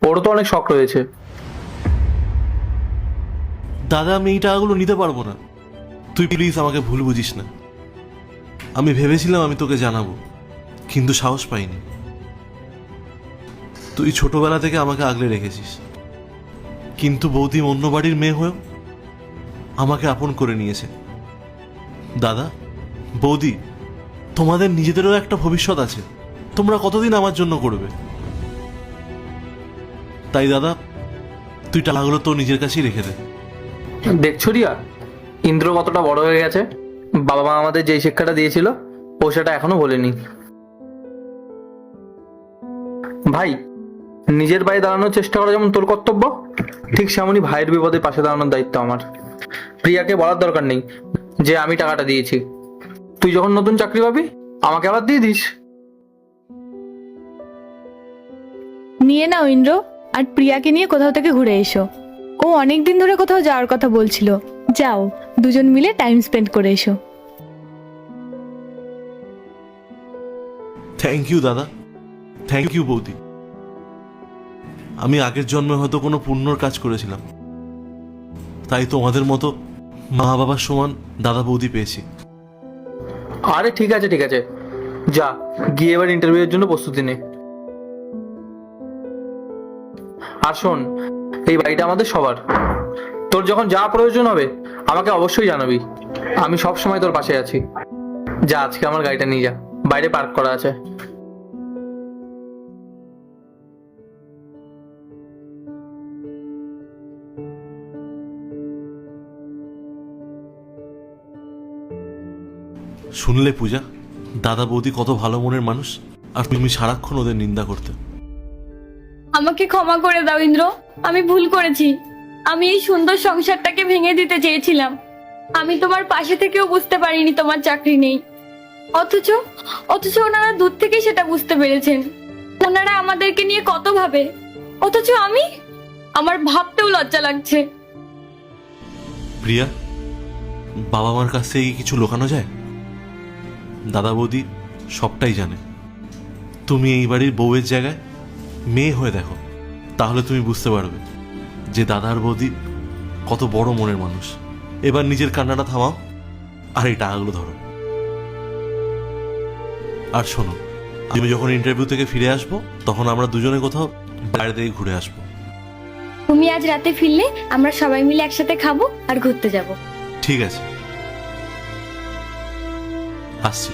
ওরও তো অনেক শখ রয়েছে। দাদা, আমি এই টাকাগুলো নিতে পারবো না। তুই প্লিজ আমাকে ভুল বুঝিস না। আমি ভেবেছিলাম আমি তোকে জানাবো, কিন্তু সাহস পাইনি। তুই ছোটবেলা থেকে আমাকে আগলে রেখেছিস, কিন্তু বৌদি অন্য বাড়ির মেয়ে হয়েও আমাকে আপন করে নিয়েছে। দাদা, বৌদি, তোমাদের নিজেদেরও একটা ভবিষ্যৎ আছে। তোমরা কতদিন আমার জন্য করবে? তাই দাদা, তুই টাকাগুলো তো নিজের কাছেই রেখে দে। দেখছো রিয়া, ইন্দ্র কতটা বড় হয়ে গেছে। বাবা মা আমাদের যেই শিক্ষাটা দিয়েছিল ও সেটা এখনো ভোলেনি। ভাই, নিজের পায়ে দাঁড়ানোর চেষ্টা করা যেমন তোর কর্তব্য, ঠিক সেমনই ভাইয়ের বিপদে পাশে দাঁড়ানোর দায়িত্ব আমার। প্রিয়াকে বলার দরকার নেই যে আমি টাকাটা দিয়েছি। তুই যখন নতুন চাকরি পাবি আমাকে আবার দিয়ে দিস। নিয়ে নাও ইন্দ্র, আর প্রিয়াকে নিয়ে কোথাও থেকে ঘুরে এসো। ও অনেক দিন ধরে কোথাও যাওয়ার কথা বলছিল। যাও, দুজন মিলে টাইম স্পেন্ড করে এসো। থ্যাংক ইউ দাদা, থ্যাংক ইউ বৌদি। আমি আগের জন্মে হয়তো কোনো পুণ্যর কাজ করেছিলাম, তাই তোমাদের মতো মা বাবার সমান দাদা বৌদি পেয়েছি। আরে ঠিক আছে ঠিক আছে, যা গিয়ে এবার ইন্টারভিউয়ের জন্য প্রস্তুতি নে। আর শোন, এই বাড়িটা আমাদের সবার। তোর যখন যা প্রয়োজন হবে আমাকে অবশ্যই জানাবি। আমি সব সময় তোর পাশে আছি। যা, আজকে আমার গাড়িটা নিয়ে যা, বাইরে পার্ক করা আছে। শুনলে পূজা, দাদা বৌদি কত ভালো মনের মানুষ, আর তুমি সারাক্ষণ ওদের নিন্দা করতে। আমাকে ক্ষমা করে দাও ইন্দ্র, আমি ভুল করেছি। আমি এই সুন্দর সংসারটাকে ভেঙে দিতে চেয়েছিলাম। আমি তোমার পাশে থেকেও বুঝতে পারিনি তোমার চাকরি নেই। অথচ অথচ ওনারা দূর থেকে সেটা বুঝতে পেরেছেন। ওনারা আমাদেরকে নিয়ে কত ভাবে, অথচ আমার ভাবতেও লজ্জা লাগছে। প্রিয়া, বাবা মার কাছ থেকে কিছু লুকানো যায়? দাদা বৌদি সবটাই জানে। তুমি এই বাড়ির বউয়ের জায়গায় মেয়ে হয়ে দেখো, তাহলে তুমি বুঝতে পারবে যে দাদার বৌদি কত বড় মনের মানুষ। এবার নিজের কান্নাটা থামাও, আর এই টাকাগুলো ধরো। আর শোনো, আমি যখন ইন্টারভিউ থেকে ফিরে আসবো তখন আমরা দুজনে কোথাও বাইরে থেকে ঘুরে আসবো। তুমি আজ রাতে ফিরলে আমরা সবাই মিলে একসাথে খাবো আর ঘুরতে যাব। ঠিক আছে, আসছি।